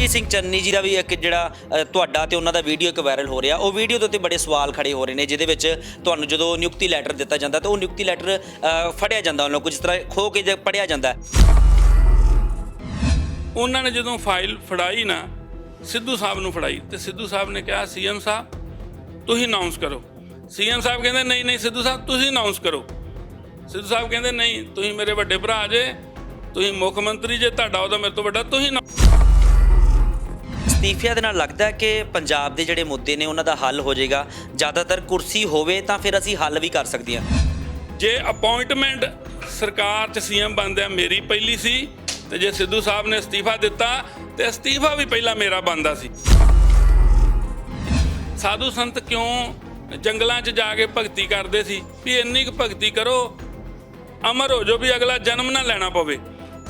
ਤਰਨਜੀਤ ਸਿੰਘ ਚੰਨੀ ਜੀ ਦਾ ਵੀ ਇੱਕ ਜਿਹੜਾ ਤੁਹਾਡਾ ਤੇ ਉਹਨਾਂ ਦਾ ਵੀਡੀਓ ਇੱਕ ਵਾਇਰਲ ਹੋ ਰਿਹਾ, ਉਹ ਵੀਡੀਓ ਦੇ ਉੱਤੇ ਬੜੇ ਸਵਾਲ ਖੜੇ ਹੋ ਰਹੇ ਨੇ, ਜਿਹਦੇ ਵਿੱਚ ਤੁਹਾਨੂੰ ਜਦੋਂ ਨਿਯੁਕਤੀ ਲੈਟਰ ਦਿੱਤਾ ਜਾਂਦਾ ਤਾਂ ਉਹ ਨਿਯੁਕਤੀ ਲੈਟਰ ਫੜਿਆ ਜਾਂਦਾ, ਉਹਨਾਂ ਕੋਲ ਜਿਸ ਤਰ੍ਹਾਂ ਖੋ ਕੇ ਜੇ ਪੜਿਆ ਜਾਂਦਾ। ਉਹਨਾਂ ਨੇ ਜਦੋਂ ਫਾਈਲ ਫੜਾਈ ਨਾ ਸਿੱਧੂ ਸਾਹਿਬ ਨੂੰ ਫੜਾਈ ਤੇ ਸਿੱਧੂ ਸਾਹਿਬ ਨੇ ਕਿਹਾ ਸੀਐਮ ਸਾਹਿਬ ਤੁਸੀਂ ਅਨਾਉਂਸ ਕਰੋ। ਸੀਐਮ ਸਾਹਿਬ ਕਹਿੰਦੇ ਨਹੀਂ ਨਹੀਂ ਸਿੱਧੂ ਸਾਹਿਬ ਤੁਸੀਂ ਅਨਾਉਂਸ ਕਰੋ। ਸਿੱਧੂ ਸਾਹਿਬ ਕਹਿੰਦੇ ਨਹੀਂ ਤੁਸੀਂ ਮੇਰੇ ਵੱਡੇ ਭਰਾ ਜੇ, ਤੁਸੀਂ ਮੁੱਖ ਮੰਤਰੀ ਜੇ, ਤੁਹਾਡਾ ਉਹਦਾ ਮੇਰੇ ਤੋਂ ਵੱਡਾ, ਤੁਸੀਂ ਅਸਤੀਫਿਆਂ ਦੇ ਨਾਲ ਲੱਗਦਾ ਹੈ ਕਿ ਪੰਜਾਬ ਦੇ ਜਿਹੜੇ ਮੁੱਦੇ ਨੇ ਉਹਨਾਂ ਦਾ ਹੱਲ ਹੋ ਜਾਏਗਾ। ਜ਼ਿਆਦਾਤਰ ਕੁਰਸੀ ਹੋਵੇ ਤਾਂ ਫਿਰ ਅਸੀਂ ਹੱਲ ਵੀ ਕਰ ਸਕਦੇ ਹਾਂ। ਜੇ ਅਪਾਇੰਟਮੈਂਟ ਸਰਕਾਰ 'ਚ ਸੀਐਮ ਬਣਦਿਆਂ ਮੇਰੀ ਪਹਿਲੀ ਸੀ ਤੇ ਜੇ ਸਿੱਧੂ ਸਾਹਿਬ ਨੇ ਅਸਤੀਫਾ ਦਿੱਤਾ ਤੇ ਅਸਤੀਫਾ ਵੀ ਪਹਿਲਾਂ ਮੇਰਾ ਬਣਦਾ ਸੀ। ਸਾਧੂ ਸੰਤ ਕਿਉਂ ਜੰਗਲਾਂ 'ਚ ਜਾ ਕੇ ਭਗਤੀ ਕਰਦੇ ਸੀ ਵੀ ਇੰਨੀ ਕੁ ਭਗਤੀ ਕਰੋ ਅਮਰ ਹੋ ਜਾਓ ਵੀ ਅਗਲਾ ਜਨਮ ਨਾ ਲੈਣਾ ਪਵੇ।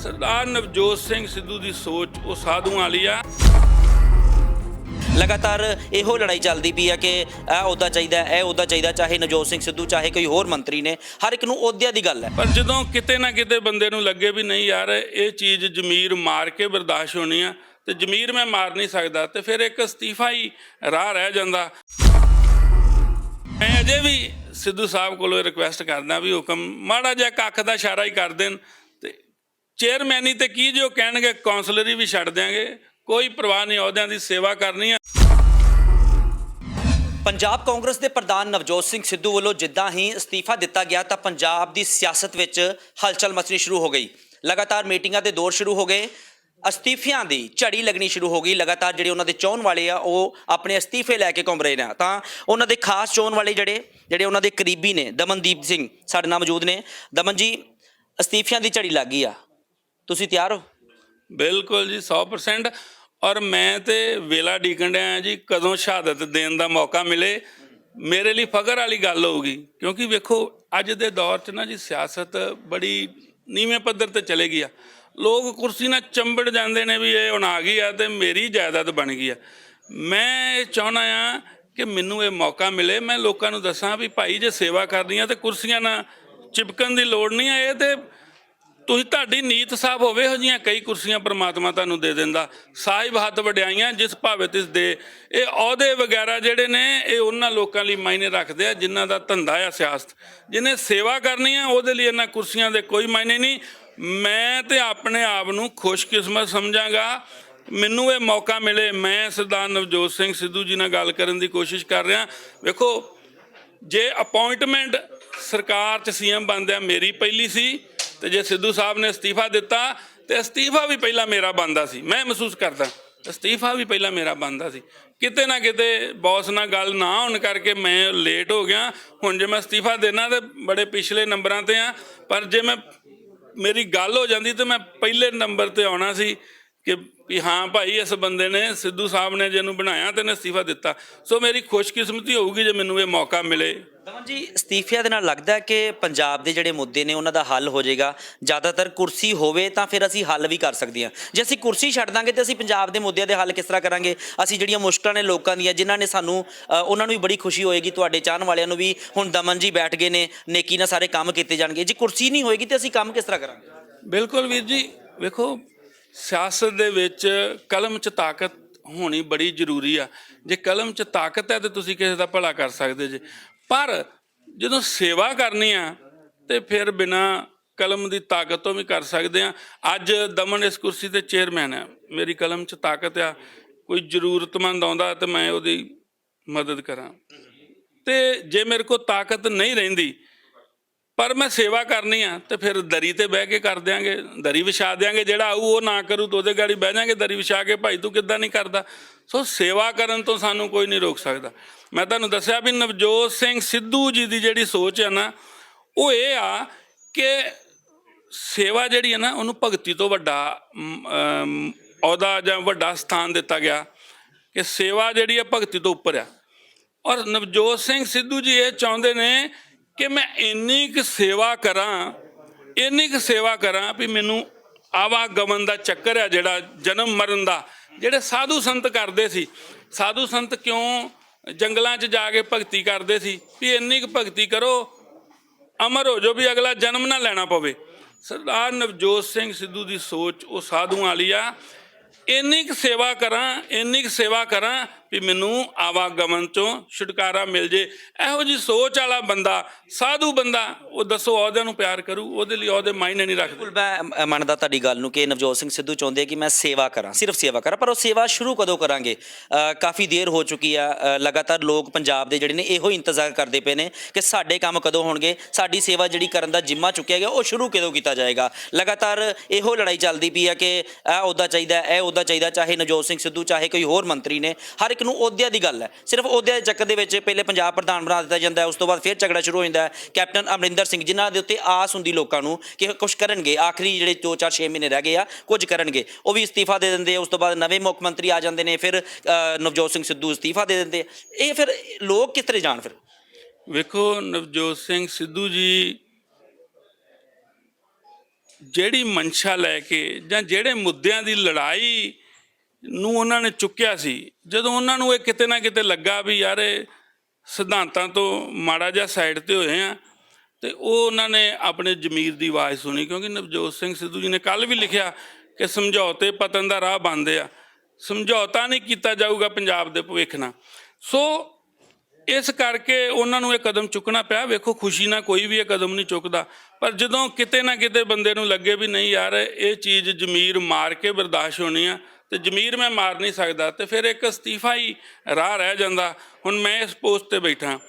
ਸਰਦਾਰ ਨਵਜੋਤ ਸਿੰਘ ਸਿੱਧੂ ਦੀ ਸੋਚ ਉਹ ਸਾਧੂਆਂ ਵਾਲੀ ਆ। ਲਗਾਤਾਰ ਇਹੋ ਲੜਾਈ ਚੱਲਦੀ ਪਈ ਆ ਕਿ ਇਹ ਅਹੁਦਾ ਚਾਹੀਦਾ, ਇਹ ਅਹੁਦਾ ਚਾਹੀਦਾ, ਚਾਹੇ ਨਵਜੋਤ ਸਿੰਘ ਸਿੱਧੂ ਚਾਹੇ ਕੋਈ ਹੋਰ ਮੰਤਰੀ ਨੇ, ਹਰ ਇੱਕ ਨੂੰ ਅਹੁਦਿਆਂ ਦੀ ਗੱਲ ਹੈ। ਪਰ ਜਦੋਂ ਕਿਤੇ ਨਾ ਕਿਤੇ ਬੰਦੇ ਨੂੰ ਲੱਗੇ ਵੀ ਨਹੀਂ ਯਾਰ ਇਹ ਚੀਜ਼ ਜ਼ਮੀਰ ਮਾਰ ਕੇ ਬਰਦਾਸ਼ਤ ਹੋਣੀ ਆ ਤੇ ਜ਼ਮੀਰ ਮੈਂ ਮਾਰ ਨਹੀਂ ਸਕਦਾ ਤੇ ਫਿਰ ਇੱਕ ਅਸਤੀਫਾ ਹੀ ਰਾਹ ਰਹਿ ਜਾਂਦਾ। ਮੈਂ ਅਜੇ ਵੀ ਸਿੱਧੂ ਸਾਹਿਬ ਕੋਲੋਂ ਰਿਕੁਐਸਟ ਕਰਦਾ ਵੀ ਹੁਕਮ ਮਾੜਾ ਜਿਹਾ ਕੱਖ ਦਾ ਇਸ਼ਾਰਾ ਹੀ ਕਰ ਦੇਣ ਤੇ ਚੇਅਰਮੈਨੀ ਤੇ ਕੀ ਜੋ ਕਹਿਣਗੇ ਕੌਂਸਲਰੀ ਵੀ ਛੱਡ ਦਿਆਂਗੇ, ਕੋਈ ਪਰਵਾਹ ਨਹੀਂ, ਅਹੁਦਿਆਂ ਦੀ ਸੇਵਾ ਕਰਨੀ ਆ। ਪੰਜਾਬ ਕਾਂਗਰਸ ਦੇ ਪ੍ਰਧਾਨ ਨਵਜੋਤ ਸਿੰਘ ਸਿੱਧੂ ਵੱਲੋਂ ਜਿੱਦਾਂ ਹੀ ਅਸਤੀਫਾ ਦਿੱਤਾ ਗਿਆ ਤਾਂ ਪੰਜਾਬ ਦੀ ਸਿਆਸਤ ਵਿੱਚ ਹਲਚਲ ਮਚਣੀ ਸ਼ੁਰੂ ਹੋ ਗਈ। ਲਗਾਤਾਰ ਮੀਟਿੰਗਾਂ ਦੇ ਦੌਰ ਸ਼ੁਰੂ ਹੋ ਗਏ, ਅਸਤੀਫਿਆਂ ਦੀ ਝੜੀ ਲੱਗਣੀ ਸ਼ੁਰੂ ਹੋ ਗਈ। ਲਗਾਤਾਰ ਜਿਹੜੇ ਉਹਨਾਂ ਦੇ ਚਾਹੁਣ ਵਾਲੇ ਆ ਉਹ ਆਪਣੇ ਅਸਤੀਫੇ ਲੈ ਕੇ ਘੁੰਮ ਰਹੇ ਨੇ। ਤਾਂ ਉਹਨਾਂ ਦੇ ਖਾਸ ਚਾਹੁਣ ਵਾਲੇ ਜਿਹੜੇ ਉਹਨਾਂ ਦੇ ਕਰੀਬੀ ਨੇ, ਦਮਨਦੀਪ ਸਿੰਘ ਸਾਡੇ ਨਾਲ ਮੌਜੂਦ ਨੇ। ਦਮਨ ਜੀ, ਅਸਤੀਫਿਆਂ ਦੀ ਝੜੀ ਲੱਗ ਗਈ ਆ, ਤੁਸੀਂ ਤਿਆਰ ਹੋ? ਬਿਲਕੁਲ ਜੀ 100%। ਔਰ ਮੈਂ ਤੇ ਵੇਲਾ ਡੀਕਣ ਡਿਆ ਜੀ ਕਦੋਂ ਸ਼ਹਾਦਤ ਦੇਣ ਦਾ ਮੌਕਾ ਮਿਲੇ। ਮੇਰੇ ਲਈ ਫਖਰ ਵਾਲੀ ਗੱਲ ਹੋਊਗੀ ਕਿਉਂਕਿ ਵੇਖੋ ਅੱਜ ਦੇ ਦੌਰ 'ਚ ਨਾ ਜੀ ਸਿਆਸਤ ਬੜੀ ਨੀਵੇਂ ਪੱਧਰ ਤੇ ਚਲੇ ਗਈ ਆ। ਲੋਕ ਕੁਰਸੀ ਨਾਲ ਚੰਬੜ ਜਾਂਦੇ ਨੇ ਵੀ ਇਹ ਹੁਣ ਆ ਗਈ ਆ ਤੇ ਮੇਰੀ ਜਾਇਦਾਦ ਬਣ ਗਈ ਆ। ਮੈਂ ਇਹ ਚਾਹੁੰਦਾ ਆ ਕਿ ਮੈਨੂੰ ਇਹ ਮੌਕਾ ਮਿਲੇ, ਮੈਂ ਲੋਕਾਂ ਨੂੰ ਦੱਸਾਂ ਵੀ ਭਾਈ ਜੇ ਸੇਵਾ ਕਰਨੀ ਆ ਤੇ ਕੁਰਸੀਆਂ ਨਾਲ ਚਿਪਕਣ ਦੀ ਲੋੜ ਨਹੀਂ ਆ। ਇਹ ਤੇ ਤੁਸੀਂ ਤੁਹਾਡੀ ਨੀਤ ਸਾਫ਼ ਹੋਵੇ, ਇਹੋ ਜਿਹੀਆਂ ਕਈ ਕੁਰਸੀਆਂ ਪ੍ਰਮਾਤਮਾ ਤੁਹਾਨੂੰ ਦੇ ਦਿੰਦਾ। ਸਾਹਿਬ ਹੱਥ ਵਡਿਆਈਆਂ ਜਿਸ ਭਾਵੇਂ ਤਿਸ ਦੇ। ਇਹ ਅਹੁਦੇ ਵਗੈਰਾ ਜਿਹੜੇ ਨੇ ਇਹ ਉਹਨਾਂ ਲੋਕਾਂ ਲਈ ਮਾਇਨੇ ਰੱਖਦੇ ਆ ਜਿਨ੍ਹਾਂ ਦਾ ਧੰਦਾ ਆ ਸਿਆਸਤ। ਜਿਹਨੇ ਸੇਵਾ ਕਰਨੀ ਆ ਉਹਦੇ ਲਈ ਇਹਨਾਂ ਕੁਰਸੀਆਂ ਦੇ ਕੋਈ ਮਾਇਨੇ ਨਹੀਂ। ਮੈਂ ਤੇ ਆਪਣੇ ਆਪ ਨੂੰ ਖੁਸ਼ਕਿਸਮਤ ਸਮਝਾਂਗਾ ਮੈਨੂੰ ਇਹ ਮੌਕਾ ਮਿਲੇ। ਮੈਂ ਸਰਦਾਰ ਨਵਜੋਤ ਸਿੰਘ ਸਿੱਧੂ ਜੀ ਨਾਲ ਗੱਲ ਕਰਨ ਦੀ ਕੋਸ਼ਿਸ਼ ਕਰ ਰਿਹਾ। ਵੇਖੋ ਜੇ ਅਪਾਇੰਟਮੈਂਟ ਸਰਕਾਰ 'ਚ ਸੀਐਮ ਬਣਦਿਆਂ ਮੇਰੀ ਪਹਿਲੀ ਸੀ ਤੇ ਜੇ ਸਿੱਧੂ ਸਾਹਿਬ ਨੇ ਅਸਤੀਫਾ ਦਿੱਤਾ ਤੇ ਅਸਤੀਫਾ ਵੀ ਪਹਿਲਾਂ ਮੇਰਾ ਬਣਦਾ ਸੀ। ਮੈਂ ਮਹਿਸੂਸ ਕਰਦਾ ਅਸਤੀਫਾ ਵੀ ਪਹਿਲਾਂ ਮੇਰਾ ਬਣਦਾ ਸੀ। ਕਿਤੇ ਨਾ ਕਿਤੇ ਬੌਸ ਨਾਲ ਗੱਲ ਨਾ ਹੋਣ ਕਰਕੇ ਮੈਂ ਲੇਟ ਹੋ ਗਿਆ। ਹੁਣ ਜੇ ਮੈਂ ਅਸਤੀਫਾ ਦੇਣਾ ਤੇ ਬੜੇ ਪਿਛਲੇ ਨੰਬਰਾਂ 'ਤੇ ਆ, ਪਰ ਜੇ ਮੇਰੀ ਗੱਲ ਹੋ ਜਾਂਦੀ ਤੇ ਮੈਂ ਪਹਿਲੇ ਨੰਬਰ 'ਤੇ ਆਉਣਾ ਸੀ ਕਿ ਵੀ ਹਾਂ ਭਾਈ ਇਸ ਬੰਦੇ ਨੇ ਸਿੱਧੂ ਸਾਹਿਬ ਨੇ ਜਿਹਨੂੰ ਬਣਾਇਆ ਤੇ ਨੇ ਅਸਤੀਫਾ ਦਿੱਤਾ। ਸੋ ਮੇਰੀ ਖੁਸ਼ਕਿਸਮਤੀ ਹੋਊਗੀ ਜੇ ਮੈਨੂੰ ਇਹ ਮੌਕਾ ਮਿਲੇ। ਦਮਨ ਜੀ, ਅਸਤੀਫਿਆਂ ਦੇ ਨਾਲ ਲੱਗਦਾ ਹੈ ਕਿ ਪੰਜਾਬ ਦੇ ਜਿਹੜੇ ਮੁੱਦੇ ਨੇ ਉਹਨਾਂ ਦਾ ਹੱਲ ਹੋ ਜਾਏਗਾ। ਜ਼ਿਆਦਾਤਰ ਕੁਰਸੀ ਹੋਵੇ ਤਾਂ ਫਿਰ ਅਸੀਂ ਹੱਲ ਵੀ ਕਰ ਸਕਦੇ ਹਾਂ। ਜੇ ਅਸੀਂ ਕੁਰਸੀ ਛੱਡ ਦਾਂਗੇ ਤੇ ਅਸੀਂ ਪੰਜਾਬ ਦੇ ਮੁੱਦਿਆਂ ਦੇ ਹੱਲ ਕਿਸ ਤਰ੍ਹਾਂ ਕਰਾਂਗੇ? ਅਸੀਂ ਜਿਹੜੀਆਂ ਮੁਸ਼ਕਲਾਂ ਨੇ ਲੋਕਾਂ ਦੀਆਂ, ਜਿਨ੍ਹਾਂ ਨੇ ਸਾਨੂੰ, ਉਹਨਾਂ ਨੂੰ ਵੀ ਬੜੀ ਖੁਸ਼ੀ ਹੋਏਗੀ, ਤੁਹਾਡੇ ਚਾਹਣ ਵਾਲਿਆਂ ਨੂੰ ਵੀ। ਹੁਣ ਦਮਨ ਜੀ ਬੈਠ ਗਏ ਨੇ, ਨੇਕੀ ਨਾਲ ਸਾਰੇ ਕੰਮ ਕੀਤੇ ਜਾਣਗੇ। ਜੇ ਕੁਰਸੀ ਨਹੀਂ ਹੋਏਗੀ ਤੇ ਅਸੀਂ ਕੰਮ ਕਿਸ ਤਰ੍ਹਾਂ ਕਰਾਂਗੇ? ਬਿਲਕੁਲ ਵੀਰ ਜੀ, ਵੇਖੋ ਸਿਆਸਤ ਦੇ ਵਿੱਚ ਕਲਮ 'ਚ ਤਾਕਤ ਹੋਣੀ ਬੜੀ ਜ਼ਰੂਰੀ ਆ। ਜੇ ਕਲਮ 'ਚ ਤਾਕਤ ਹੈ ਤਾਂ ਤੁਸੀਂ ਕਿਸੇ ਦਾ ਭਲਾ ਕਰ ਸਕਦੇ ਜੇ, ਪਰ ਜਦੋਂ ਸੇਵਾ ਕਰਨੀ ਆ ਤੇ ਫਿਰ ਬਿਨਾਂ ਕਲਮ ਦੀ ਤਾਕਤ ਤੋਂ ਵੀ ਕਰ ਸਕਦੇ ਆ। ਅੱਜ ਦਮਨ ਇਸ ਕੁਰਸੀ ਤੇ ਚੇਅਰਮੈਨ ਆ, ਮੇਰੀ ਕਲਮ 'ਚ ਤਾਕਤ ਆ। ਕੋਈ ਜ਼ਰੂਰਤਮੰਦ ਆਉਂਦਾ ਤੇ ਮੈਂ ਉਹਦੀ ਮਦਦ ਕਰਾਂ। ਤੇ ਜੇ ਮੇਰੇ ਕੋਲ ਤਾਕਤ ਨਹੀਂ ਰਹਿੰਦੀ ਪਰ ਮੈਂ ਸੇਵਾ ਕਰਨੀ ਆ ਤੇ ਫਿਰ ਦਰੀ ਤੇ ਬਹਿ ਕੇ ਕਰ ਦਿਆਂਗੇ, ਦਰੀ ਵਿਛਾ ਦਿਆਂਗੇ। ਜਿਹੜਾ ਆਊ ਉਹ ਨਾ ਕਰੂ ਤਾਂ ਉਹਦੇ ਗਾੜੀ ਬਹਿ ਜਾਵਾਂਗੇ ਦਰੀ ਵਿਛਾ ਕੇ, ਭਾਈ ਤੂੰ ਕਿੱਦਾਂ ਨਹੀਂ ਕਰਦਾ। ਸੋ ਸੇਵਾ ਕਰਨ ਤੋਂ ਸਾਨੂੰ ਕੋਈ ਨਹੀਂ ਰੋਕ ਸਕਦਾ। ਮੈਂ ਤੁਹਾਨੂੰ ਦੱਸਿਆ ਵੀ ਨਵਜੋਤ ਸਿੰਘ ਸਿੱਧੂ ਜੀ ਦੀ ਜਿਹੜੀ ਸੋਚ ਹੈ ਨਾ ਉਹ ਇਹ ਆ ਕਿ ਸੇਵਾ ਜਿਹੜੀ ਹੈ ਨਾ ਉਹਨੂੰ ਭਗਤੀ ਤੋਂ ਵੱਡਾ ਅਹੁਦਾ ਜਾਂ ਵੱਡਾ ਸਥਾਨ ਦਿੱਤਾ ਗਿਆ ਕਿ ਸੇਵਾ ਜਿਹੜੀ ਹੈ ਭਗਤੀ ਤੋਂ ਉੱਪਰ ਆ। ਔਰ ਨਵਜੋਤ ਸਿੰਘ ਸਿੱਧੂ ਜੀ ਇਹ ਚਾਹੁੰਦੇ ਨੇ ਕਿ ਮੈਂ ਇੰਨੀ ਕੁ ਸੇਵਾ ਕਰਾਂ ਵੀ ਮੈਨੂੰ ਆਵਾਗਮਨ ਦਾ ਚੱਕਰ ਆ ਜਿਹੜਾ ਜਨਮ ਮਰਨ ਦਾ, ਜਿਹੜੇ ਸਾਧੂ ਸੰਤ ਕਰਦੇ ਸੀ। ਸਾਧੂ ਸੰਤ ਕਿਉਂ ਜੰਗਲਾਂ 'ਚ ਜਾ ਕੇ ਭਗਤੀ ਕਰਦੇ ਸੀ ਵੀ ਇੰਨੀ ਕੁ ਭਗਤੀ ਕਰੋ ਅਮਰ ਹੋ ਜਾਓ ਵੀ ਅਗਲਾ ਜਨਮ ਨਾ ਲੈਣਾ ਪਵੇ। ਸਰਦਾਰ ਨਵਜੋਤ ਸਿੰਘ ਸਿੱਧੂ ਦੀ ਸੋਚ ਉਹ ਸਾਧੂਆਂ ਵਾਲੀ ਆ। ਇੰਨੀ ਕੁ ਸੇਵਾ ਕਰਾਂ ਵੀ ਮੈਨੂੰ ਆਵਾਗਮਨ ਚੋਂ ਛੁਟਕਾਰਾ ਮਿਲ ਜੇ। ਇਹੋ ਜਿਹੀ ਸੋਚ ਵਾਲਾ ਬੰਦਾ, ਸਾਧੂ ਬੰਦਾ, ਉਹ ਦੱਸੋ ਅਹੁਦਿਆਂ ਨੂੰ ਪਿਆਰ ਕਰੂ? ਉਹਦੇ ਲਈ ਉਹਦੇ ਮਾਇਨੇ ਨਹੀਂ ਰੱਖਦੇ। ਬਿਲਕੁਲ ਮੈਂ ਮੰਨਦਾ ਤੁਹਾਡੀ ਗੱਲ ਨੂੰ ਕਿ ਨਵਜੋਤ ਸਿੰਘ ਸਿੱਧੂ ਚਾਹੁੰਦੇ ਕਿ ਮੈਂ ਸੇਵਾ ਕਰਾਂ, ਸਿਰਫ ਸੇਵਾ ਕਰਾਂ, ਪਰ ਉਹ ਸੇਵਾ ਸ਼ੁਰੂ ਕਦੋਂ ਕਰਾਂਗੇ? ਕਾਫੀ ਦੇਰ ਹੋ ਚੁੱਕੀ ਆ। ਲਗਾਤਾਰ ਲੋਕ ਪੰਜਾਬ ਦੇ ਜਿਹੜੇ ਨੇ ਇਹੋ ਇੰਤਜ਼ਾਰ ਕਰਦੇ ਪਏ ਨੇ ਕਿ ਸਾਡੇ ਕੰਮ ਕਦੋਂ ਹੋਣਗੇ, ਸਾਡੀ ਸੇਵਾ ਜਿਹੜੀ ਕਰਨ ਦਾ ਜਿੰਮਾ ਚੁੱਕਿਆ ਗਿਆ ਉਹ ਸ਼ੁਰੂ ਕਦੋਂ ਕੀਤਾ ਜਾਏਗਾ। ਲਗਾਤਾਰ ਇਹੋ ਲੜਾਈ ਚੱਲਦੀ ਪਈ ਆ ਕਿ ਇਹ ਅਹੁਦਾ ਚਾਹੀਦਾ, ਇਹ ਅਹੁਦਾ ਚਾਹੀਦਾ, ਚਾਹੇ ਨਵਜੋਤ ਸਿੰਘ ਸਿੱਧੂ ਚਾਹੇ ਕੋਈ ਹੋਰ ਮੰਤਰੀ ਨੇ, ਹਰ ਇੱਕ ਨੂੰ ਅਹੁਦਿਆਂ ਦੀ ਗੱਲ ਹੈ। ਸਿਰਫ ਅਹੁਦਿਆਂ ਦੇ ਚੱਕਰ ਦੇ ਵਿੱਚ ਪਹਿਲੇ ਪੰਜਾਬ ਪ੍ਰਧਾਨ ਬਣਾ ਦਿੱਤਾ ਜਾਂਦਾ, ਉਸ ਤੋਂ ਬਾਅਦ ਫਿਰ ਝਗੜਾ ਸ਼ੁਰੂ ਹੋ ਜਾਂਦਾ। ਕੈਪਟਨ ਅਮਰਿੰਦਰ ਸਿੰਘ ਜਿਨ੍ਹਾਂ ਦੇ ਉੱਤੇ ਆਸ ਹੁੰਦੀ ਲੋਕਾਂ ਨੂੰ ਕਿ ਕੁਝ ਕਰਨਗੇ, ਆਖਰੀ ਜਿਹੜੇ 2-4-6 ਮਹੀਨੇ ਰਹਿ ਗਏ ਆ ਕੁਝ ਕਰਨਗੇ, ਉਹ ਵੀ ਅਸਤੀਫਾ ਦੇ ਦਿੰਦੇ। ਉਸ ਤੋਂ ਬਾਅਦ ਨਵੇਂ ਮੁੱਖ ਮੰਤਰੀ ਆ ਜਾਂਦੇ ਨੇ, ਫਿਰ ਨਵਜੋਤ ਸਿੰਘ ਸਿੱਧੂ ਅਸਤੀਫਾ ਦੇ ਦਿੰਦੇ। ਇਹ ਫਿਰ ਲੋਕ ਕਿਸ ਤਰ੍ਹਾਂ ਜਾਣ? ਫਿਰ ਵੇਖੋ, ਨਵਜੋਤ ਸਿੰਘ ਸਿੱਧੂ ਜੀ ਜਿਹੜੀ ਮਨਸ਼ਾ ਲੈ ਕੇ ਜਾਂ ਜਿਹੜੇ ਮੁੱਦਿਆਂ ਦੀ ਲੜਾਈ ਨੂੰ ਉਹਨਾਂ ਨੇ ਚੁੱਕਿਆ ਸੀ, ਜਦੋਂ ਉਹਨਾਂ ਨੂੰ ਇਹ ਕਿਤੇ ਨਾ ਕਿਤੇ ਲੱਗਾ ਵੀ ਯਾਰ ਇਹ ਸਿਧਾਂਤਾਂ ਤੋਂ ਮਾੜਾ ਜਿਹਾ ਸਾਈਡ ਤੇ ਹੋਏ ਆ, ਤੇ ਉਹ ਉਹਨਾਂ ਨੇ ਆਪਣੇ ਜ਼ਮੀਰ ਦੀ ਆਵਾਜ਼ ਸੁਣੀ। ਕਿਉਂਕਿ ਨਵਜੋਤ ਸਿੰਘ ਸਿੱਧੂ ਜੀ ਨੇ ਕੱਲ੍ਹ ਵੀ ਲਿਖਿਆ ਕਿ ਸਮਝੌਤੇ ਪਤਨ ਦਾ ਰਾਹ ਬਣਦੇ ਆ, ਸਮਝੌਤਾ ਨਹੀਂ ਕੀਤਾ ਜਾਊਗਾ ਪੰਜਾਬ ਦੇ ਭਵਿੱਖ ਨਾਲ। ਸੋ ਇਸ ਕਰਕੇ ਉਹਨਾਂ ਨੂੰ ਇਹ ਕਦਮ ਚੁੱਕਣਾ ਪਿਆ। ਵੇਖੋ, ਖੁਸ਼ੀ ਨਾਲ ਕੋਈ ਵੀ ਇਹ ਕਦਮ ਨਹੀਂ ਚੁੱਕਦਾ, ਪਰ ਜਦੋਂ ਕਿਤੇ ਨਾ ਕਿਤੇ ਬੰਦੇ ਨੂੰ ਲੱਗੇ ਵੀ ਨਹੀਂ ਯਾਰ ਇਹ ਚੀਜ਼ ਜ਼ਮੀਰ ਮਾਰ ਕੇ ਬਰਦਾਸ਼ਤ ਹੋਣੀ ਆ, ਤੇ ਜ਼ਮੀਰ ਮੈਂ ਮਾਰ ਨਹੀਂ ਸਕਦਾ, ਤੇ ਫਿਰ ਇੱਕ ਅਸਤੀਫਾ ਹੀ ਰਾਹ ਰਹਿ ਜਾਂਦਾ। ਹੁਣ ਮੈਂ ਇਸ ਪੋਸਟ ਤੇ ਬੈਠਾ,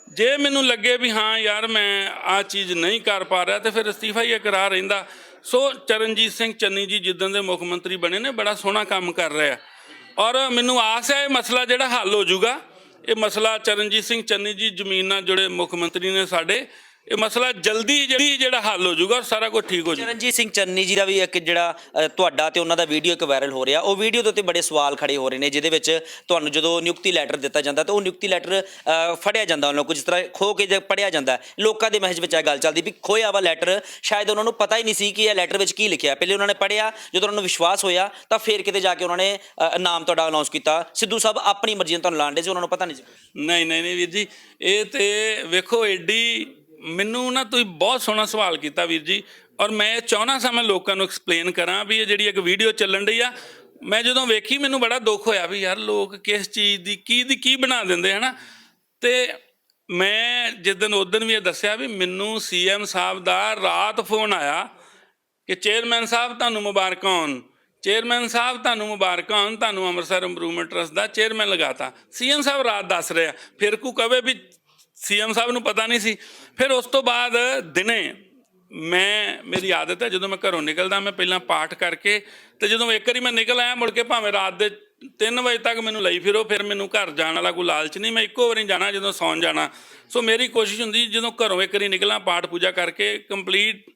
ਜੇ ਮੈਨੂੰ ਲੱਗੇ ਵੀ ਹਾਂ ਯਾਰ ਮੈਂ ਆਹ ਚੀਜ਼ ਨਹੀਂ ਕਰ ਪਾ ਰਿਹਾ, ਤੇ ਫਿਰ ਅਸਤੀਫਾ ਹੀ ਇੱਕ ਰਾਹ ਰਹਿੰਦਾ। ਸੋ ਚਰਨਜੀਤ ਸਿੰਘ ਚੰਨੀ ਜੀ ਜਿੱਦਾਂ ਦੇ ਮੁੱਖ ਮੰਤਰੀ ਬਣੇ ਨੇ, ਬੜਾ ਸੋਹਣਾ ਕੰਮ ਕਰ ਰਹੇ ਆ, ਔਰ ਮੈਨੂੰ ਆਸ ਹੈ ਇਹ ਮਸਲਾ ਜਿਹੜਾ ਹੱਲ ਹੋ ਜਾਊਗਾ। ਇਹ ਮਸਲਾ ਚਰਨਜੀਤ ਸਿੰਘ ਚੰਨੀ ਜੀ ਜ਼ਮੀਨ ਨਾਲ ਜੁੜੇ ਮੁੱਖ ਮੰਤਰੀ ਨੇ ਸਾਡੇ, ਇਹ ਮਸਲਾ ਜਲਦੀ ਜਿਹੜਾ ਹੱਲ ਹੋ ਜਾਊਗਾ, ਸਾਰਾ ਕੁਝ ਠੀਕ ਹੋ ਜਾਊਗਾ। ਚਰਨਜੀਤ ਸਿੰਘ ਚੰਨੀ ਜੀ ਦਾ ਵੀ ਇੱਕ ਜਿਹੜਾ ਤੁਹਾਡਾ ਤੇ ਉਹਨਾਂ ਦਾ ਵੀਡੀਓ ਇੱਕ ਵਾਇਰਲ ਹੋ ਰਿਹਾ, ਉਹ ਵੀਡੀਓ ਦੇ ਉੱਤੇ ਬੜੇ ਸਵਾਲ ਖੜੇ ਹੋ ਰਹੇ ਨੇ, ਜਿਹਦੇ ਵਿੱਚ ਤੁਹਾਨੂੰ ਜਦੋਂ ਨਿਯੁਕਤੀ ਲੈਟਰ ਦਿੱਤਾ ਜਾਂਦਾ ਤਾਂ ਉਹ ਨਿਯੁਕਤੀ ਲੈਟਰ ਫੜਿਆ ਜਾਂਦਾ ਉਹਨਾਂ ਕੋਲ, ਜਿਸ ਤਰ੍ਹਾਂ ਖੋ ਕੇ ਜੇ ਪੜ੍ਹਿਆ ਜਾਂਦਾ। ਲੋਕਾਂ ਦੇ ਮਹਿਜ ਵਿੱਚ ਇਹ ਗੱਲ ਚੱਲਦੀ ਵੀ ਖੋਇਆ ਵਾ ਲੈਟਰ, ਸ਼ਾਇਦ ਉਹਨਾਂ ਨੂੰ ਪਤਾ ਹੀ ਨਹੀਂ ਸੀ ਕਿ ਇਹ ਲੈਟਰ ਵਿੱਚ ਕੀ ਲਿਖਿਆ। ਪਹਿਲੇ ਉਹਨਾਂ ਨੇ ਪੜ੍ਹਿਆ, ਜਦੋਂ ਉਹਨਾਂ ਨੂੰ ਵਿਸ਼ਵਾਸ ਹੋਇਆ ਤਾਂ ਫਿਰ ਕਿਤੇ ਜਾ ਕੇ ਉਹਨਾਂ ਨੇ ਨਾਮ ਤੁਹਾਡਾ ਅਨਾਉਂਸ ਕੀਤਾ। ਸਿੱਧੂ ਸਾਹਿਬ ਆਪਣੀ ਮਰਜ਼ੀ ਨਾਲ ਤੁਹਾਨੂੰ ਲਾਣ ਡੇ ਸੀ, ਉਹਨਾਂ ਨੂੰ ਪਤਾ ਨਹੀਂ ਸੀ। ਨਹੀਂ ਵੀਰ ਜੀ, ਇਹ ਤੇ ਵੇਖੋ ਐਡੀ ਮੈਨੂੰ ਨਾ ਤੁਸੀਂ ਬਹੁਤ ਸੋਹਣਾ ਸਵਾਲ ਕੀਤਾ ਵੀਰ ਜੀ, ਔਰ ਮੈਂ ਚਾਹੁੰਦਾ ਸਾਂ ਮੈਂ ਲੋਕਾਂ ਨੂੰ ਐਕਸਪਲੇਨ ਕਰਾਂ ਵੀ ਇਹ ਜਿਹੜੀ ਇੱਕ ਵੀਡੀਓ ਚੱਲਣ ਰਹੀ ਆ, ਮੈਂ ਜਦੋਂ ਵੇਖੀ ਮੈਨੂੰ ਬੜਾ ਦੁੱਖ ਹੋਇਆ ਵੀ ਯਾਰ ਲੋਕ ਕਿਸ ਚੀਜ਼ ਦੀ ਕੀ ਬਣਾ ਦਿੰਦੇ ਹੈ ਨਾ। ਤੇ ਮੈਂ ਜਿੱਦਣ ਉਦਣ ਵੀ ਇਹ ਦੱਸਿਆ ਵੀ ਮੈਨੂੰ ਸੀਐਮ ਸਾਹਿਬ ਦਾ ਰਾਤ ਫੋਨ ਆਇਆ ਕਿ ਚੇਅਰਮੈਨ ਸਾਹਿਬ ਤੁਹਾਨੂੰ ਮੁਬਾਰਕਾਂ ਹੋਣ, ਚੇਅਰਮੈਨ ਸਾਹਿਬ ਤੁਹਾਨੂੰ ਮੁਬਾਰਕਾਂ ਹੋਣ, ਤੁਹਾਨੂੰ ਅੰਮ੍ਰਿਤਸਰ ਇੰਪਰੂਵਮੈਂਟ ਟਰਸਟ ਦਾ ਚੇਅਰਮੈਨ ਲਗਾਤਾ। ਸੀਐਮ ਸਾਹਿਬ ਰਾਤ ਦੱਸ ਰਿਹਾ, ਫਿਰ ਕੋ ਕਵੇ ਵੀ ਸੀਐਮ ਸਾਹਿਬ ਨੂੰ ਪਤਾ ਨਹੀਂ ਸੀ। ਫਿਰ ਉਸ ਤੋਂ ਬਾਅਦ ਦਿਨੇ ਮੇਰੀ ਆਦਤ ਹੈ ਜਦੋਂ ਮੈਂ ਘਰੋਂ ਨਿਕਲਦਾ ਮੈਂ ਪਹਿਲਾਂ ਪਾਠ ਕਰਕੇ, ਤੇ ਜਦੋਂ ਇੱਕ ਵਾਰੀ ਮੈਂ ਨਿਕਲ ਆਇਆ ਮੁੜ ਕੇ ਭਾਵੇਂ ਰਾਤ ਦੇ 3 ਵਜੇ ਤੱਕ ਮੈਨੂੰ ਲਈ ਫਿਰੋ, ਫਿਰ ਮੈਨੂੰ ਘਰ ਜਾਣ ਵਾਲਾ ਕੋਈ ਲਾਲਚ ਨਹੀਂ, ਮੈਂ ਇੱਕੋ ਵਾਰੀ ਜਾਣਾ ਜਦੋਂ ਸੌਣ ਜਾਣਾ। ਸੋ ਮੇਰੀ ਕੋਸ਼ਿਸ਼ ਹੁੰਦੀ ਜਦੋਂ ਘਰੋਂ ਇੱਕ ਵਾਰੀ ਨਿਕਲਾਂ ਪਾਠ ਪੂਜਾ ਕਰਕੇ ਕੰਪਲੀਟ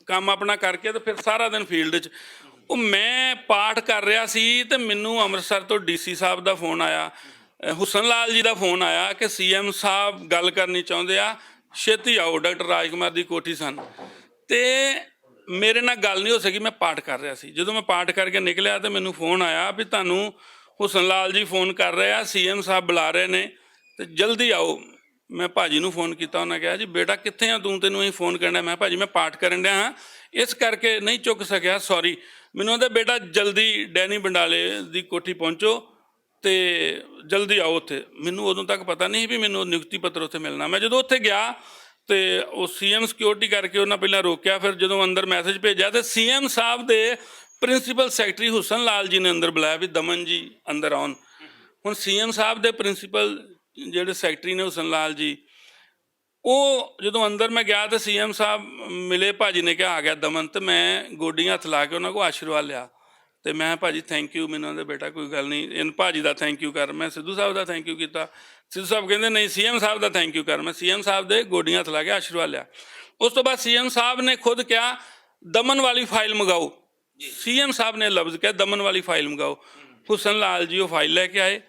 ਕੰਮ ਆਪਣਾ ਕਰਕੇ, ਤੇ ਫਿਰ ਸਾਰਾ ਦਿਨ ਫੀਲਡ 'ਚ। ਉਹ ਮੈਂ ਪਾਠ ਕਰ ਰਿਹਾ ਸੀ ਤੇ ਮੈਨੂੰ ਅੰਮ੍ਰਿਤਸਰ ਤੋਂ ਡੀਸੀ ਸਾਹਿਬ ਦਾ ਫੋਨ ਆਇਆ, ਹੁਸਨ ਲਾਲ ਜੀ ਦਾ ਫੋਨ ਆਇਆ ਕਿ ਸੀਐਮ ਸਾਹਿਬ ਗੱਲ ਕਰਨੀ ਚਾਹੁੰਦੇ ਆ, ਛੇਤੀ ਆਓ। ਡਾਕਟਰ ਰਾਜਕੁਮਾਰ ਦੀ ਕੋਠੀ ਸਨ, ਤੇ ਮੇਰੇ ਨਾਲ ਗੱਲ ਨਹੀਂ ਹੋ ਸਕੀ, ਮੈਂ ਪਾਠ ਕਰ ਰਿਹਾ ਸੀ। ਜਦੋਂ ਮੈਂ ਪਾਠ ਕਰਕੇ ਨਿਕਲਿਆ ਤੇ ਮੈਨੂੰ ਫੋਨ ਆਇਆ ਵੀ ਤੁਹਾਨੂੰ ਹੁਸਨ ਲਾਲ ਜੀ ਫੋਨ ਕਰ ਰਹੇ ਆ, ਸੀਐਮ ਸਾਹਿਬ ਬੁਲਾ ਰਹੇ ਨੇ ਤੇ ਜਲਦੀ ਆਓ। ਮੈਂ ਭਾਜੀ ਨੂੰ ਫੋਨ ਕੀਤਾ, ਉਹਨਾਂ ਕਿਹਾ ਜੀ ਬੇਟਾ ਕਿੱਥੇ ਆ ਤੂੰ, ਤੈਨੂੰ ਅਸੀਂ ਫੋਨ ਕਰਨਾ। ਮੈਂ ਭਾਜੀ ਮੈਂ ਪਾਠ ਕਰਨ ਡਿਆ ਹਾਂ, ਇਸ ਕਰਕੇ ਨਹੀਂ ਚੁੱਕ ਸਕਿਆ, ਸੌਰੀ। ਮੈਨੂੰ ਉਹਦਾ ਬੇਟਾ ਜਲਦੀ ਡੈਨੀ ਬੰਡਾਲੇ ਦੀ ਕੋਠੀ ਪਹੁੰਚੋ ਤੇ ਜਲਦੀ ਆਓ ਉੱਥੇ। ਮੈਨੂੰ ਉਦੋਂ ਤੱਕ ਪਤਾ ਨਹੀਂ ਵੀ ਮੈਨੂੰ ਨਿਯੁਕਤੀ ਪੱਤਰ ਉੱਥੇ ਮਿਲਣਾ। ਮੈਂ ਜਦੋਂ ਉੱਥੇ ਗਿਆ ਤੇ ਉਹ ਸੀਐਮ ਸਿਕਿਉਰਿਟੀ ਕਰਕੇ ਉਹਨਾਂ ਪਹਿਲਾਂ ਰੋਕਿਆ, ਫਿਰ ਜਦੋਂ ਅੰਦਰ ਮੈਸੇਜ ਭੇਜਿਆ ਤੇ ਸੀਐਮ ਸਾਹਿਬ ਦੇ ਪ੍ਰਿੰਸੀਪਲ ਸੈਕਟਰੀ ਹੁਸਨ ਲਾਲ ਜੀ ਨੇ ਅੰਦਰ ਬੁਲਾਇਆ ਵੀ ਦਮਨ ਜੀ ਅੰਦਰ ਆਉਣ। ਹੁਣ ਸੀਐਮ ਸਾਹਿਬ ਦੇ ਪ੍ਰਿੰਸੀਪਲ ਜਿਹੜੇ ਸੈਕਟਰੀ ਨੇ ਹੁਸਨ ਲਾਲ ਜੀ, ਉਹ ਜਦੋਂ ਅੰਦਰ ਮੈਂ ਗਿਆ ਤੇ ਸੀਐਮ ਸਾਹਿਬ ਮਿਲੇ, ਭਾਜੀ ਨੇ ਕਿਹਾ ਆ ਗਿਆ ਦਮਨ, ਤੇ ਮੈਂ ਗੋਡੀਆਂ ਹੱਥ ਲਾ ਕੇ ਉਹਨਾਂ ਕੋਲ ਆਸ਼ੀਰਵਾਦ ਲਿਆ। ਤੇ ਮੈਂ ਭਾਜੀ ਥੈਂਕ ਯੂ, ਮੈਨੂੰ ਕਹਿੰਦੇ ਬੇਟਾ ਕੋਈ ਗੱਲ ਨਹੀਂ, ਇਹਨ ਭਾਜੀ ਦਾ ਥੈਂਕ ਯੂ ਕਰ। ਮੈਂ ਸਿੱਧੂ ਸਾਹਿਬ ਦਾ ਥੈਂਕ ਯੂ ਕੀਤਾ। ਸਿੱਧੂ ਸਾਹਿਬ ਕਹਿੰਦੇ ਨਹੀਂ CM Sahib the thank you ਕਰ। ਮੈਂ ਸੀਐਮ ਸਾਹਿਬ ਦੇ ਗੋਡੀਆਂ ਹੱਥ ਲਾ ਕੇ ਆਸ਼ੀਰਵਾਦ ਲਿਆ। ਉਸ ਤੋਂ ਬਾਅਦ ਸੀਐਮ ਸਾਹਿਬ ਨੇ ਖੁਦ ਕਿਹਾ ਦਮਨ ਵਾਲੀ ਫਾਈਲ ਮੰਗਾਓ। ਸੀਐਮ ਸਾਹਿਬ ਨੇ ਲਫ਼ਜ਼ ਕਿਹਾ ਦਮਨ ਵਾਲੀ ਫਾਈਲ ਮੰਗਾਓ। ਹੁਸਨ ਲਾਲ ਜੀ ਉਹ ਫਾਈਲ ਲੈ ਕੇ ਆਏ।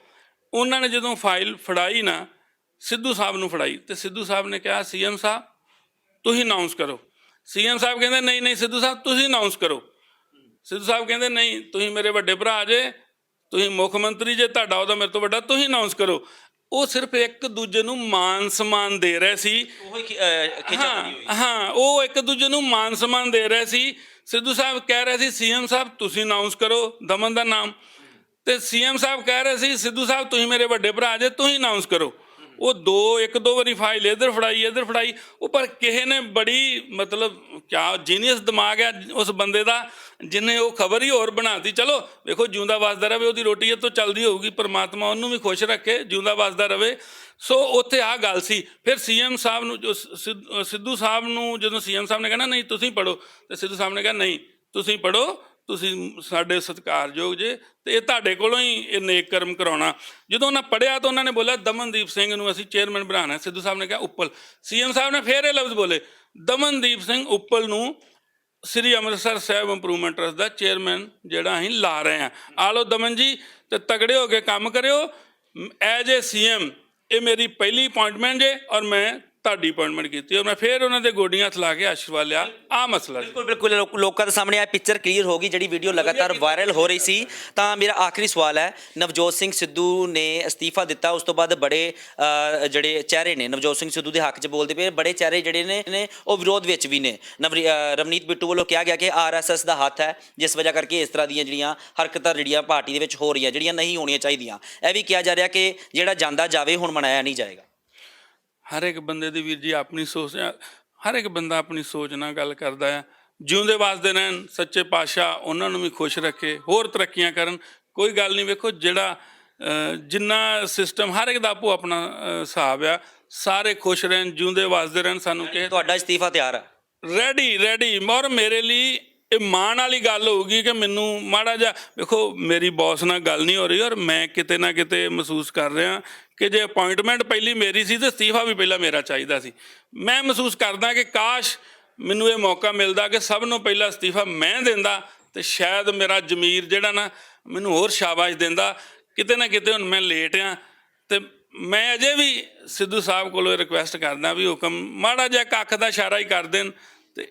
ਉਹਨਾਂ ਨੇ ਜਦੋਂ ਫਾਈਲ ਫੜਾਈ ਨਾ ਸਿੱਧੂ ਸਾਹਿਬ ਨੂੰ ਫੜਾਈ, ਤੇ ਸਿੱਧੂ ਸਾਹਿਬ ਨੇ ਕਿਹਾ ਸੀਐਮ ਸਾਹਿਬ ਤੁਸੀਂ ਅਨਾਉਂਸ ਕਰੋ। ਸੀਐਮ ਸਾਹਿਬ ਕਹਿੰਦੇ ਨਹੀਂ ਸਿੱਧੂ ਸਾਹਿਬ ਤੁਸੀਂ ਅਨਾਉਂਸ ਕਰੋ। ਸਿੱਧੂ ਸਾਹਿਬ ਕਹਿੰਦੇ ਨਹੀਂ ਤੁਸੀਂ ਮੇਰੇ ਵੱਡੇ ਭਰਾ ਜੇ, ਤੁਸੀਂ ਮੁੱਖ ਮੰਤਰੀ ਜੇ, ਤੁਹਾਡਾ ਉਹਦਾ ਮੇਰੇ ਤੋਂ ਵੱਡਾ, ਤੁਸੀਂ ਅਨਾਉਂਸ ਕਰੋ। ਉਹ ਸਿਰਫ ਇੱਕ ਦੂਜੇ ਨੂੰ ਮਾਨ ਸਨਮਾਨ ਦੇ ਰਹੇ ਸੀ। ਹਾਂ, ਉਹ ਇੱਕ ਦੂਜੇ ਨੂੰ ਮਾਨ ਸਨਮਾਨ ਦੇ ਰਹੇ ਸੀ। ਸਿੱਧੂ ਸਾਹਿਬ ਕਹਿ ਰਹੇ ਸੀ ਸੀਐਮ ਸਾਹਿਬ ਤੁਸੀਂ ਅਨਾਉਂਸ ਕਰੋ ਦਮਨ ਦਾ ਨਾਮ, ਤੇ ਸੀਐਮ ਸਾਹਿਬ ਕਹਿ ਰਹੇ ਸੀ ਸਿੱਧੂ ਸਾਹਿਬ ਤੁਸੀਂ ਮੇਰੇ ਵੱਡੇ ਭਰਾ ਜੇ ਤੁਸੀਂ ਅਨਾਉਂਸ ਕਰੋ। ਉਹ ਇੱਕ ਦੋ ਵਾਰੀ ਫਾਈਲ ਇੱਧਰ ਫੜਾਈ ਉਹ, ਪਰ ਕਿਸੇ ਨੇ ਬੜੀ ਮਤਲਬ ਕਿਆ ਜੀਨੀਅਸ ਦਿਮਾਗ ਹੈ ਉਸ ਬੰਦੇ ਦਾ, ਜਿਹਨੇ ਉਹ ਖਬਰ ਹੀ ਹੋਰ ਬਣਾਤੀ। ਚਲੋ ਵੇਖੋ ਜਿਉਂਦਾ ਵਸਦਾ ਰਵੇ, ਉਹਦੀ ਰੋਟੀ ਇਹ ਤੋਂ ਚੱਲਦੀ ਹੋਊਗੀ, ਪਰਮਾਤਮਾ ਉਹਨੂੰ ਵੀ ਖੁਸ਼ ਰੱਖੇ, ਜਿਉਂਦਾ ਵਸਦਾ ਰਵੇ। ਸੋ ਉੱਥੇ ਆਹ ਗੱਲ ਸੀ। ਫਿਰ ਸੀਐਮ ਸਾਹਿਬ ਨੂੰ ਜੋ ਸਿੱਧੂ ਸਾਹਿਬ ਨੂੰ ਜਦੋਂ ਸੀਐਮ ਸਾਹਿਬ ਨੇ ਕਹਿਣਾ ਨਹੀਂ ਤੁਸੀਂ ਪੜ੍ਹੋ, ਤੇ ਸਿੱਧੂ ਸਾਹਿਬ ਨੇ ਕਿਹਾ ਨਹੀਂ ਤੁਸੀਂ ਪੜ੍ਹੋ, ਤੁਸੀਂ ਸਾਡੇ ਸਤਿਕਾਰਯੋਗ ਜੇ, ਤੇ ਇਹ ਤੁਹਾਡੇ ਕੋਲੋਂ ਹੀ ਇਹ ਨੇਕ ਕਰਮ ਕਰਾਉਣਾ। ਜਦੋਂ ਉਹਨਾਂ ਪੜ੍ਹਿਆ ਤਾਂ ਉਹਨਾਂ ਨੇ ਬੋਲਿਆ ਦਮਨਦੀਪ ਸਿੰਘ ਨੂੰ ਅਸੀਂ ਚੇਅਰਮੈਨ ਬਣਾਉਣਾ। ਸਿੱਧੂ ਸਾਹਿਬ ਨੇ ਕਿਹਾ ਉੱਪਲ। ਸੀਐਮ ਸਾਹਿਬ ਨੇ ਫਿਰ ਇਹ ਲਫ਼ਜ਼ ਬੋਲੇ ਦਮਨਦੀਪ ਸਿੰਘ ਉੱਪਲ ਨੂੰ ਸ੍ਰੀ ਅੰਮ੍ਰਿਤਸਰ ਸਾਹਿਬ ਇੰਪਰੂਵਮੈਂਟ ਟਰਸਟ ਦਾ ਚੇਅਰਮੈਨ ਜਿਹੜਾ ਅਸੀਂ ਲਾ ਰਹੇ ਹਾਂ। ਆ ਲਓ ਦਮਨ ਜੀ, ਤੇ ਤਗੜੇ ਹੋ ਕੇ ਕੰਮ ਕਰਿਓ। ਐਜ ਏ ਸੀਐਮ ਇਹ ਮੇਰੀ ਪਹਿਲੀ ਅਪਾਇੰਟਮੈਂਟ ਜੇ, ਔਰ ਮੈਂ ਤੁਹਾਡੀ ਅਪਾਇੰਟਮੈਂਟ ਕੀਤੀ, ਔਰ ਮੈਂ ਫਿਰ ਉਹਨਾਂ ਦੇ ਗੋਡੀਆਂ ਹੱਥ ਲਾ ਕੇ ਆਸ਼ੀਰਵਾਦ ਲਿਆ। ਆਹ ਮਸਲਾ ਜੀ। ਬਿਲਕੁਲ ਲੋਕਾਂ ਦੇ ਸਾਹਮਣੇ ਆ ਪਿਕਚਰ ਕਲੀਅਰ ਹੋ ਗਈ, ਜਿਹੜੀ ਵੀਡੀਓ ਲਗਾਤਾਰ ਵਾਇਰਲ ਹੋ ਰਹੀ ਸੀ। ਤਾਂ ਮੇਰਾ ਆਖਰੀ ਸਵਾਲ ਹੈ, ਨਵਜੋਤ ਸਿੰਘ ਸਿੱਧੂ ਨੇ ਅਸਤੀਫਾ ਦਿੱਤਾ, ਉਸ ਤੋਂ ਬਾਅਦ ਬੜੇ ਜਿਹੜੇ ਚਿਹਰੇ ਨੇ ਨਵਜੋਤ ਸਿੰਘ ਸਿੱਧੂ ਦੇ ਹੱਕ 'ਚ ਬੋਲਦੇ ਪਏ, ਬੜੇ ਚਿਹਰੇ ਜਿਹੜੇ ਨੇ ਉਹ ਵਿਰੋਧ ਵਿੱਚ ਵੀ ਨੇ। ਰਵਨੀਤ ਬਿੱਟੂ ਵੱਲੋਂ ਕਿਹਾ ਗਿਆ ਕਿ RSS ਦਾ ਹੱਥ ਹੈ, ਜਿਸ ਵਜ੍ਹਾ ਕਰਕੇ ਇਸ ਤਰ੍ਹਾਂ ਦੀਆਂ ਜਿਹੜੀਆਂ ਹਰਕਤਾਂ ਜਿਹੜੀਆਂ ਪਾਰਟੀ ਦੇ ਵਿੱਚ ਹੋ ਰਹੀਆਂ, ਜਿਹੜੀਆਂ ਨਹੀਂ ਹੋਣੀਆਂ ਚਾਹੀਦੀਆਂ। ਇਹ ਵੀ ਕਿਹਾ ਜਾ ਰਿਹਾ ਕਿ ਜਿਹੜਾ ਜਾਂਦਾ ਜਾਵੇ ਹੁਣ ਮਨਾਇਆ ਨਹੀਂ ਜਾਏਗਾ। ਹਰ ਇੱਕ ਬੰਦੇ ਦੀ ਵੀਰ ਜੀ ਆਪਣੀ ਸੋਚ ਹੈ, ਹਰ ਇੱਕ ਬੰਦਾ ਆਪਣੀ ਸੋਚ ਨਾਲ ਗੱਲ ਕਰਦਾ ਹੈ। ਜਿਉਂਦੇ ਵਸਦੇ ਰਹਿਣ ਸੱਚੇ ਪਾਤਸ਼ਾਹ, ਉਹਨਾਂ ਨੂੰ ਵੀ ਖੁਸ਼ ਰੱਖੇ, ਹੋਰ ਤਰੱਕੀਆਂ ਕਰਨ, ਕੋਈ ਗੱਲ ਨਹੀਂ। ਵੇਖੋ ਜਿਹੜਾ ਜਿੰਨਾ ਸਿਸਟਮ ਹਰ ਇੱਕ ਦਾ ਆਪੋ ਆਪਣਾ ਹਿਸਾਬ ਆ, ਸਾਰੇ ਖੁਸ਼ ਰਹਿਣ, ਜਿਉਂਦੇ ਵਸਦੇ ਰਹਿਣ। ਸਾਨੂੰ ਕਿ ਤੁਹਾਡਾ ਅਸਤੀਫਾ ਤਿਆਰ ਹੈ? ਰੈਡੀ। ਔਰ ਮੇਰੇ ਲਈ ਇਹ ਮਾਣ ਵਾਲੀ ਗੱਲ ਹੋਊਗੀ ਕਿ ਮੈਨੂੰ ਮਾੜਾ ਜਿਹਾ ਵੇਖੋ ਮੇਰੀ ਬੌਸ ਨਾਲ ਗੱਲ ਨਹੀਂ ਹੋ ਰਹੀ, ਔਰ ਮੈਂ ਕਿਤੇ ਨਾ ਕਿਤੇ ਮਹਿਸੂਸ ਕਰ ਰਿਹਾ ਕਿ ਜੇ ਅਪਾਇੰਟਮੈਂਟ ਪਹਿਲੀ ਮੇਰੀ ਸੀ ਤੇ ਅਸਤੀਫਾ ਵੀ ਪਹਿਲਾਂ ਮੇਰਾ ਚਾਹੀਦਾ ਸੀ। ਮੈਂ ਮਹਿਸੂਸ ਕਰਦਾ ਕਿ ਕਾਸ਼ ਮੈਨੂੰ ਇਹ ਮੌਕਾ ਮਿਲਦਾ ਕਿ ਸਭ ਨੂੰ ਪਹਿਲਾਂ ਅਸਤੀਫਾ ਮੈਂ ਦਿੰਦਾ, ਤੇ ਸ਼ਾਇਦ ਮੇਰਾ ਜ਼ਮੀਰ ਜਿਹੜਾ ਨਾ ਮੈਨੂੰ ਹੋਰ ਸ਼ਾਬਾਸ਼ ਦਿੰਦਾ। ਕਿਤੇ ਨਾ ਕਿਤੇ ਹੁਣ ਮੈਂ ਲੇਟ ਆ, ਤੇ ਮੈਂ ਅਜੇ ਵੀ ਸਿੱਧੂ ਸਾਹਿਬ ਕੋਲੋਂ ਰਿਕੁਐਸਟ ਕਰਦਾ ਵੀ ਹੁਕਮ ਮਾੜਾ ਜਿਹਾ ਕੱਖ ਦਾ ਇਸ਼ਾਰਾ ਹੀ ਕਰ ਦੇਣ, ਤੇ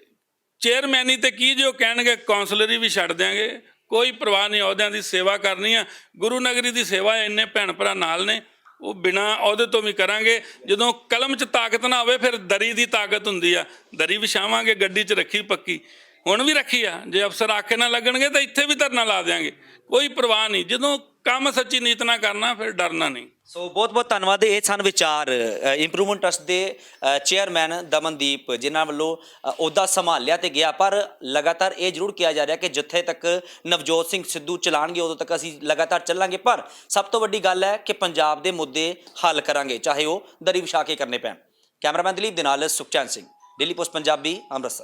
ਚੇਅਰਮੈਨੀ ਤੇ ਕੀ ਜੋ ਕਹਿਣਗੇ ਕੌਂਸਲਰੀ ਵੀ ਛੱਡ ਦਿਆਂਗੇ, ਕੋਈ ਪਰਵਾਹ ਨਹੀਂ। ਅਹੁਦਿਆਂ ਦੀ ਸੇਵਾ ਕਰਨੀ ਆ, ਗੁਰੂ ਨਗਰੀ ਦੀ ਸੇਵਾ, ਇੰਨੇ ਭੈਣ ਭਰਾ ਨਾਲ ਨੇ, ਉਹ ਬਿਨਾਂ ਅਹੁਦੇ ਤੋਂ ਵੀ ਕਰਾਂਗੇ। ਜਦੋਂ ਕਲਮ 'ਚ ਤਾਕਤ ਨਾ ਹੋਵੇ ਫਿਰ ਦਰੀ ਦੀ ਤਾਕਤ ਹੁੰਦੀ ਆ, ਦਰੀ ਵਿਛਾਵਾਂਗੇ, ਗੱਡੀ 'ਚ ਰੱਖੀ ਪੱਕੀ, ਹੁਣ ਵੀ ਰੱਖੀ ਆ। ਜੇ ਅਫਸਰ ਆਖੇ ਨਾ ਲੱਗਣਗੇ ਤਾਂ ਇੱਥੇ ਵੀ ਧਰਨਾ ਲਾ ਦਿਆਂਗੇ, ਕੋਈ ਪਰਵਾਹ ਨਹੀਂ। ਜਦੋਂ ਕੰਮ ਸੱਚੀ ਨੀਤ ਨਾਲ ਕਰਨਾ ਫਿਰ ਡਰਨਾ ਨਹੀਂ। ਸੋ ਬਹੁਤ ਬਹੁਤ ਧੰਨਵਾਦ। ਇਹ ਸਨ ਵਿਚਾਰ ਇੰਪਰੂਵਮੈਂਟ ਟਰਸਟ ਦੇ ਚੇਅਰਮੈਨ ਦਮਨਦੀਪ, ਜਿਨ੍ਹਾਂ ਵੱਲੋਂ ਅਹੁਦਾ ਸੰਭਾਲਿਆ ਤੇ ਗਿਆ, ਪਰ ਲਗਾਤਾਰ ਇਹ ਜ਼ਰੂਰ ਕਿਹਾ ਜਾ ਰਿਹਾ ਕਿ ਜਿੱਥੇ ਤੱਕ ਨਵਜੋਤ ਸਿੰਘ ਸਿੱਧੂ ਚਲਾਣਗੇ ਉਦੋਂ ਤੱਕ ਅਸੀਂ ਲਗਾਤਾਰ ਚੱਲਾਂਗੇ। ਪਰ ਸਭ ਤੋਂ ਵੱਡੀ ਗੱਲ ਹੈ ਕਿ ਪੰਜਾਬ ਦੇ ਮੁੱਦੇ ਹੱਲ ਕਰਾਂਗੇ, ਚਾਹੇ ਉਹ ਦਰੀ ਵਿਛਾ ਕੇ ਕਰਨੇ ਪੈਣ। ਕੈਮਰਾਮੈਨ ਦਲੀਪ ਦੇ ਨਾਲ ਸੁਖਚੈਨ ਸਿੰਘ, ਡੇਲੀ ਪੋਸਟ ਪੰਜਾਬੀ, ਅੰਮ੍ਰਿਤਸਰ।